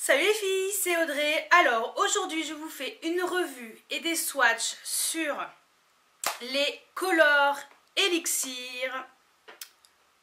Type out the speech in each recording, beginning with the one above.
Salut les filles, c'est Audrey. Alors aujourd'hui je vous fais une revue et des swatchs sur les Color Elixir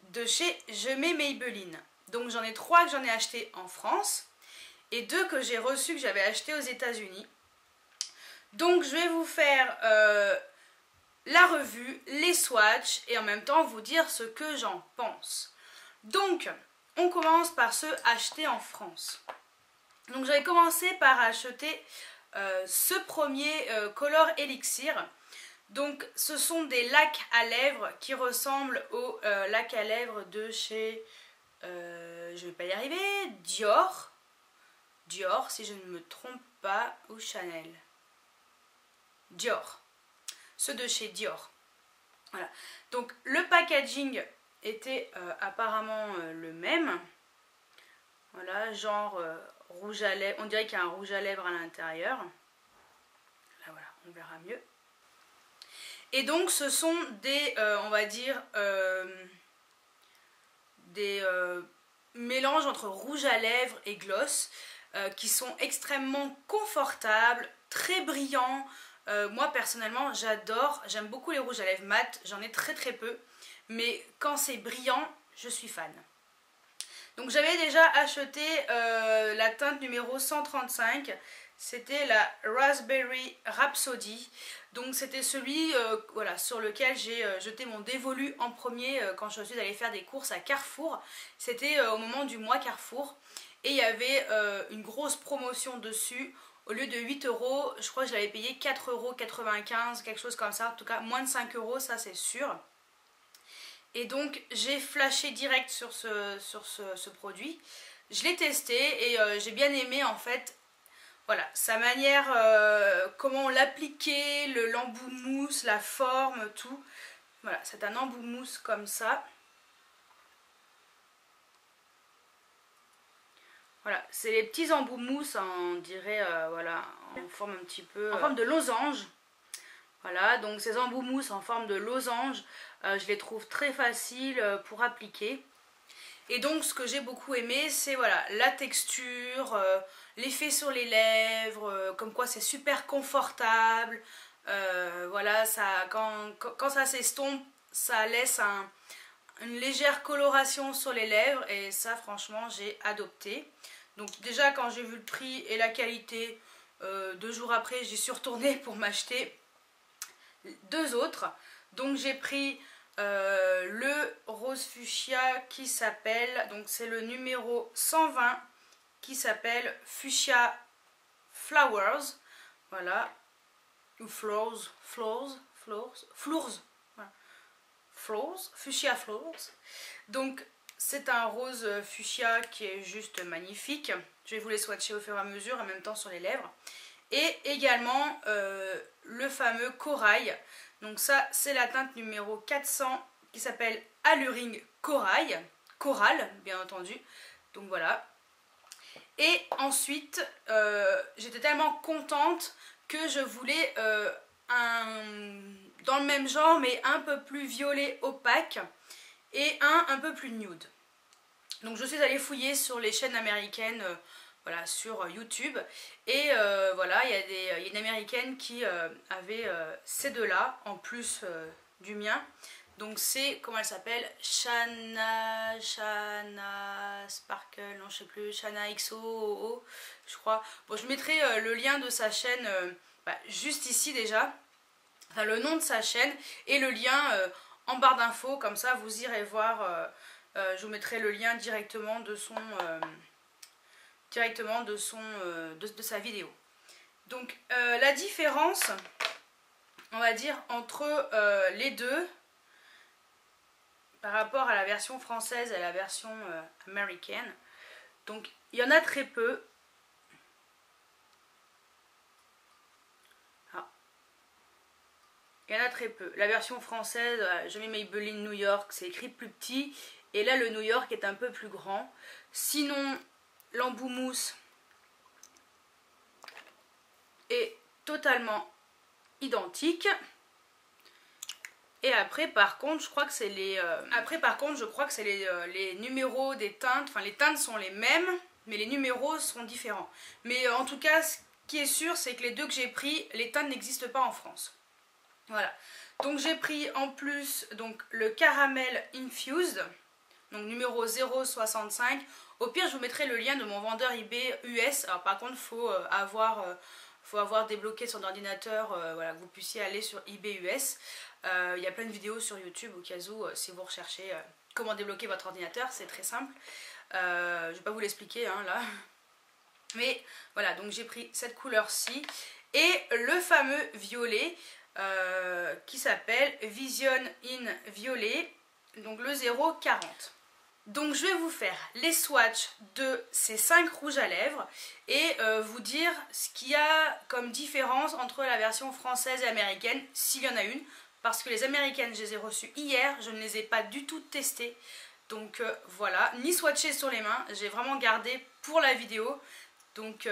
de chez Je mets Maybelline. Donc j'en ai 3 que j'en ai acheté en France et 2 que j'ai reçus que j'avais acheté aux États-Unis. Donc je vais vous faire la revue, les swatchs et en même temps vous dire ce que j'en pense. Donc on commence par ceux achetés en France. Donc j'avais commencé par acheter ce premier Color Elixir. Donc ce sont des lacs à lèvres qui ressemblent aux lacs à lèvres de chez, je vais pas y arriver, Dior si je ne me trompe pas, ou Chanel. Dior. Ceux de chez Dior. Voilà. Donc le packaging était apparemment le même. Voilà, genre rouge à lèvres, on dirait qu'il y a un rouge à lèvres à l'intérieur. Là voilà, on verra mieux. Et donc ce sont des, on va dire, des mélanges entre rouge à lèvres et gloss qui sont extrêmement confortables, très brillants. Moi personnellement j'adore, j'aime beaucoup les rouges à lèvres mat, j'en ai très peu. Mais quand c'est brillant, je suis fan. Donc j'avais déjà acheté la teinte numéro 135, c'était la Raspberry Rhapsody. Donc c'était celui voilà, sur lequel j'ai jeté mon dévolu en premier quand je suis allée faire des courses à Carrefour. C'était au moment du mois Carrefour et il y avait une grosse promotion dessus. Au lieu de 8 €, je crois que je l'avais payé 4,95 €, quelque chose comme ça. En tout cas moins de 5 €, ça c'est sûr. Et donc j'ai flashé direct sur ce produit. Je l'ai testé et j'ai bien aimé en fait, voilà, sa manière, comment on l'appliquait, l'embout mousse, la forme, tout. Voilà, c'est un embout mousse comme ça. Voilà, c'est les petits embouts mousse, on dirait, voilà, en forme un petit peu, en forme de losange. Voilà, donc ces embouts mousse en forme de losange, je les trouve très faciles pour appliquer. Et donc ce que j'ai beaucoup aimé, c'est voilà, la texture, l'effet sur les lèvres, comme quoi c'est super confortable. Voilà, ça, quand ça s'estompe, ça laisse une légère coloration sur les lèvres et ça franchement j'ai adopté. Donc déjà quand j'ai vu le prix et la qualité, 2 jours après j'y suis retournée pour m'acheter 2 autres. Donc j'ai pris le rose fuchsia qui s'appelle, donc c'est le numéro 120 qui s'appelle Fuchsia Flowers, voilà, ou Floors, voilà. Fuchsia Floors. Donc c'est un rose fuchsia qui est juste magnifique. Je vais vous les swatcher au fur et à mesure, en même temps sur les lèvres. Et également le fameux corail. Donc ça c'est la teinte numéro 400 qui s'appelle Alluring Corail. Coral bien entendu. Donc voilà. Et ensuite j'étais tellement contente que je voulais dans le même genre mais un peu plus violet opaque et un peu plus nude. Donc je suis allée fouiller sur les chaînes américaines, voilà, sur YouTube, et voilà, il y a une américaine qui avait ces deux-là, en plus du mien. Donc c'est, comment elle s'appelle, Shana Sparkle, non je sais plus, Shana XO, je crois. Bon, je mettrai le lien de sa chaîne juste ici déjà, enfin le nom de sa chaîne, et le lien en barre d'infos, comme ça vous irez voir, je vous mettrai le lien directement de son... de sa vidéo. Donc la différence, on va dire, entre les deux par rapport à la version française et à la version américaine, donc il y en a très peu. Il y en a très peu. La version française, je mets Maybelline New York, c'est écrit plus petit, et là le New York est un peu plus grand. Sinon l'embout mousse est totalement identique. Et après par contre je crois que c'est les les numéros des teintes, enfin les teintes sont les mêmes, mais les numéros seront différents. Mais en tout cas, ce qui est sûr, c'est que les deux que j'ai pris, les teintes n'existent pas en France. Voilà. Donc j'ai pris en plus donc, le Caramel Infused, donc numéro 0,65. Au pire, je vous mettrai le lien de mon vendeur eBay US. Alors par contre, il faut avoir débloqué son ordinateur, voilà, que vous puissiez aller sur eBay US. Il y a plein de vidéos sur YouTube au cas où, si vous recherchez comment débloquer votre ordinateur, c'est très simple. Je ne vais pas vous l'expliquer hein, là. Mais voilà, donc j'ai pris cette couleur-ci. Et le fameux violet qui s'appelle Vision in Violet, donc le 0,40. Donc je vais vous faire les swatchs de ces 5 rouges à lèvres et vous dire ce qu'il y a comme différence entre la version française et américaine, s'il y en a une. Parce que les américaines, je les ai reçues hier, je ne les ai pas du tout testées. Donc voilà, ni swatchées sur les mains, j'ai vraiment gardé pour la vidéo. Donc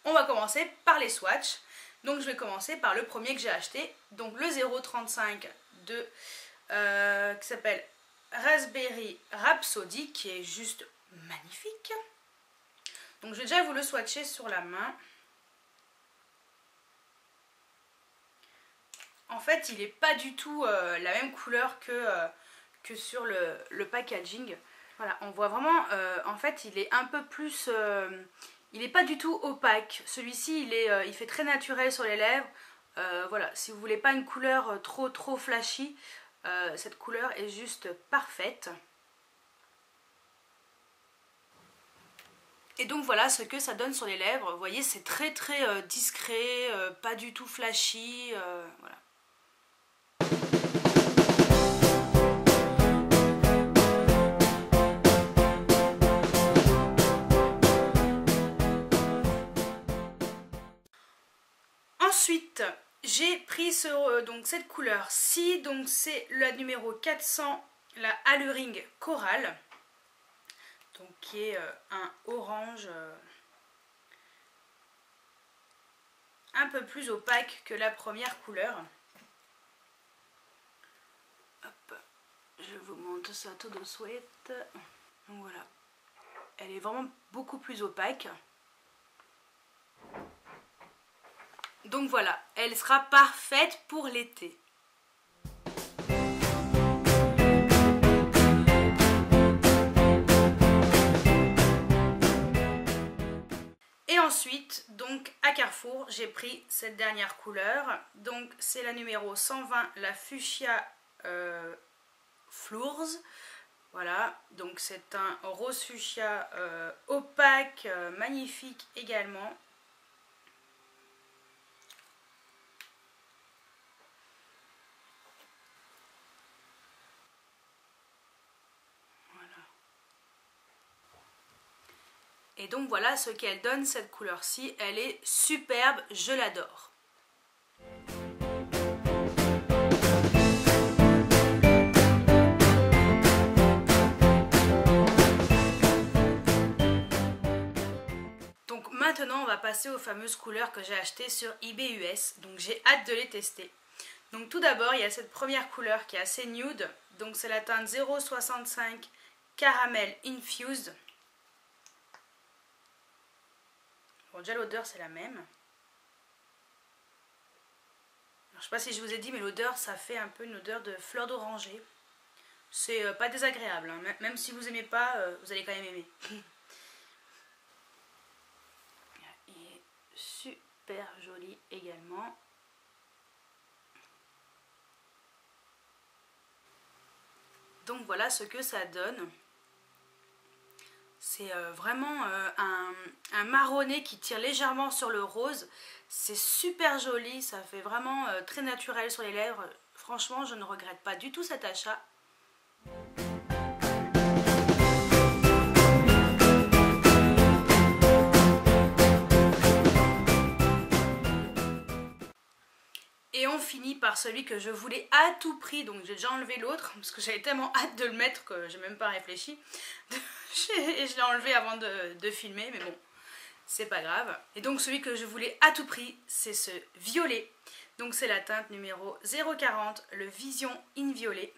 on va commencer par les swatchs. Donc je vais commencer par le premier que j'ai acheté, donc le 0,35 qui s'appelle Raspberry Rhapsody, qui est juste magnifique. Donc je vais déjà vous le swatcher sur la main. En fait, il n'est pas du tout la même couleur que sur le packaging. Voilà, on voit vraiment, en fait, il est un peu plus... il n'est pas du tout opaque. Celui-ci, il fait très naturel sur les lèvres. Voilà, si vous voulez pas une couleur trop flashy, cette couleur est juste parfaite. Et donc voilà ce que ça donne sur les lèvres. Vous voyez, c'est très discret, pas du tout flashy. Voilà. Ensuite, j'ai pris donc cette couleur-ci, donc c'est la numéro 400, la Alluring Coral, donc qui est un orange un peu plus opaque que la première couleur. Hop, je vous montre ça tout de suite. Donc voilà, elle est vraiment beaucoup plus opaque. Donc voilà, elle sera parfaite pour l'été. Et ensuite, donc à Carrefour, j'ai pris cette dernière couleur. Donc c'est la numéro 120, la Fuchsia Floors. Voilà, donc c'est un rose fuchsia opaque, magnifique également. Et donc voilà ce qu'elle donne, cette couleur-ci. Elle est superbe, je l'adore. Donc maintenant on va passer aux fameuses couleurs que j'ai achetées sur eBay US. Donc j'ai hâte de les tester. Donc tout d'abord il y a cette première couleur qui est assez nude. Donc c'est la teinte 0,65 Caramel Infused. Bon, déjà l'odeur c'est la même. Alors, je sais pas si je vous ai dit, mais l'odeur ça fait un peu une odeur de fleur d'oranger. C'est pas désagréable, hein. Même si vous aimez pas, vous allez quand même aimer. Il est super joli également. Donc voilà ce que ça donne. C'est vraiment un marronné qui tire légèrement sur le rose. C'est super joli, ça fait vraiment très naturel sur les lèvres. Franchement, je ne regrette pas du tout cet achat. Et on finit par celui que je voulais à tout prix, donc j'ai déjà enlevé l'autre parce que j'avais tellement hâte de le mettre que j'ai même pas réfléchi. Et je l'ai enlevé avant de filmer, mais bon, c'est pas grave. Et donc celui que je voulais à tout prix, c'est ce violet. Donc c'est la teinte numéro 040, le Vision in Violet.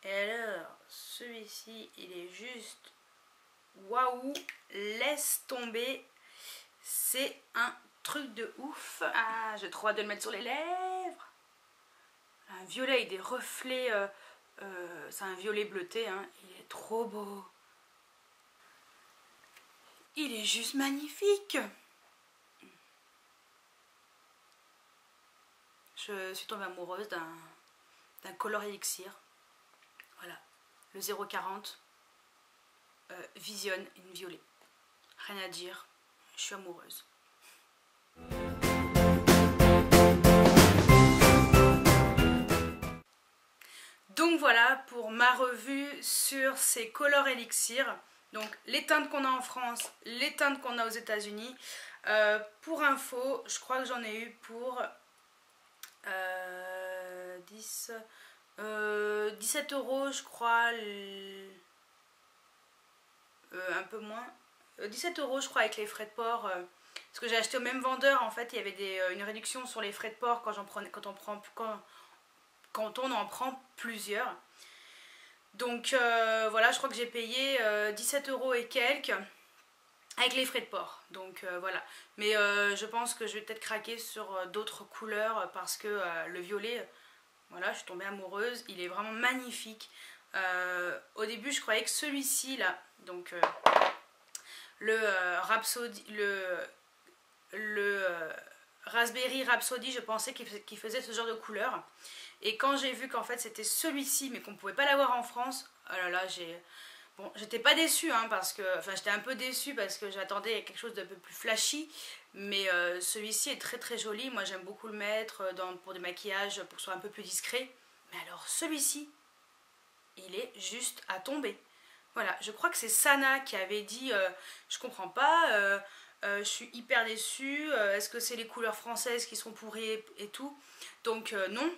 Et alors, celui-ci, il est juste waouh, laisse tomber, c'est un truc de ouf. Ah, j'ai trop hâte de le mettre sur les lèvres. Un violet avec des reflets, c'est un violet bleuté, hein. Il est trop beau. Il est juste magnifique. Je suis tombée amoureuse d'un Color Elixir. Voilà, le 040 Vision in violet. Rien à dire, je suis amoureuse. Donc voilà pour ma revue sur ces Color Elixir. Donc les teintes qu'on a en France, les teintes qu'on a aux États-Unis. Pour info, je crois que j'en ai eu pour 17 € je crois, un peu moins, 17 € je crois avec les frais de port, parce que j'ai acheté au même vendeur. En fait il y avait une réduction sur les frais de port quand on en prend plusieurs. Donc voilà, je crois que j'ai payé 17 € et quelques avec les frais de port. Donc voilà, mais je pense que je vais peut-être craquer sur d'autres couleurs parce que le violet, voilà, je suis tombée amoureuse, il est vraiment magnifique. Au début je croyais que celui-ci là, donc le Rhapsody, le Raspberry Rhapsody, je pensais qu'il faisait ce genre de couleur. Et quand j'ai vu qu'en fait c'était celui-ci mais qu'on pouvait pas l'avoir en France, oh là là, bon, j'étais pas déçue, hein, parce que, enfin j'étais un peu déçue parce que j'attendais quelque chose d'un peu plus flashy, mais celui-ci est très très joli. Moi j'aime beaucoup le mettre pour des maquillages, pour que ce soit un peu plus discret. Mais alors celui-ci, il est juste à tomber. Voilà, je crois que c'est Sana qui avait dit je comprends pas, je suis hyper déçue, est-ce que c'est les couleurs françaises qui sont pourries et tout. Donc non,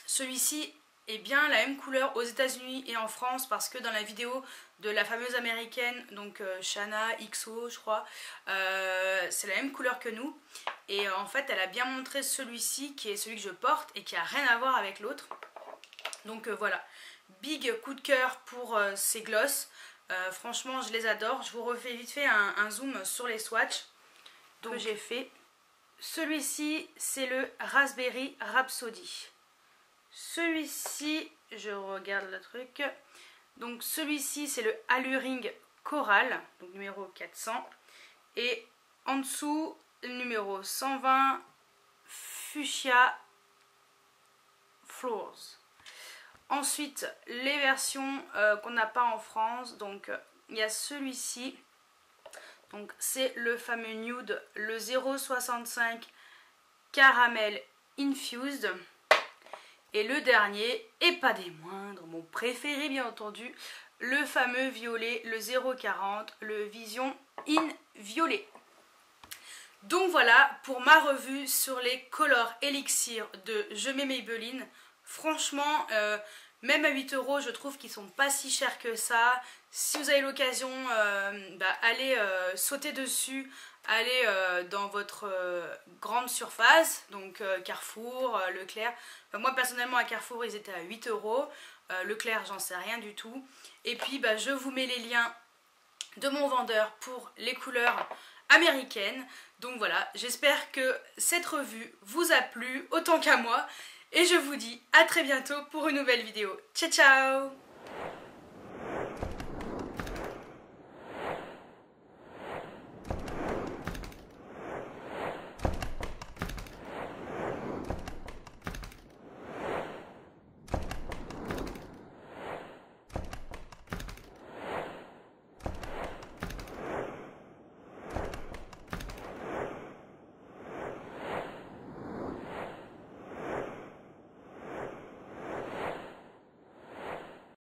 celui-ci est bien la même couleur aux États-Unis et en France, parce que dans la vidéo de la fameuse américaine, donc Shana XO je crois, c'est la même couleur que nous. Et en fait elle a bien montré celui-ci qui est celui que je porte et qui a rien à voir avec l'autre. Donc voilà, big coup de cœur pour ces gloss. Franchement je les adore. Je vous refais vite fait un zoom sur les swatchs que j'ai fait. Celui-ci c'est le Raspberry Rhapsody. Celui-ci, je regarde le truc, donc celui-ci c'est le Alluring Coral, donc numéro 400, et en dessous le numéro 120 Fuchsia Floors. Ensuite les versions qu'on n'a pas en France, donc il y a celui-ci, donc c'est le fameux nude, le 0,65 Caramel Infused. Et le dernier, et pas des moindres, mon préféré bien entendu, le fameux violet, le 040, le Vision in Violet. Donc voilà pour ma revue sur les Color Elixir de Je mets Maybelline. Franchement, même à 8 € je trouve qu'ils sont pas si chers que ça. Si vous avez l'occasion, allez sauter dessus. Allez dans votre grande surface, donc Carrefour, Leclerc. Enfin, moi personnellement à Carrefour ils étaient à 8 €, Leclerc j'en sais rien du tout. Et puis je vous mets les liens de mon vendeur pour les couleurs américaines. Donc voilà, j'espère que cette revue vous a plu autant qu'à moi. Et je vous dis à très bientôt pour une nouvelle vidéo. Ciao ciao!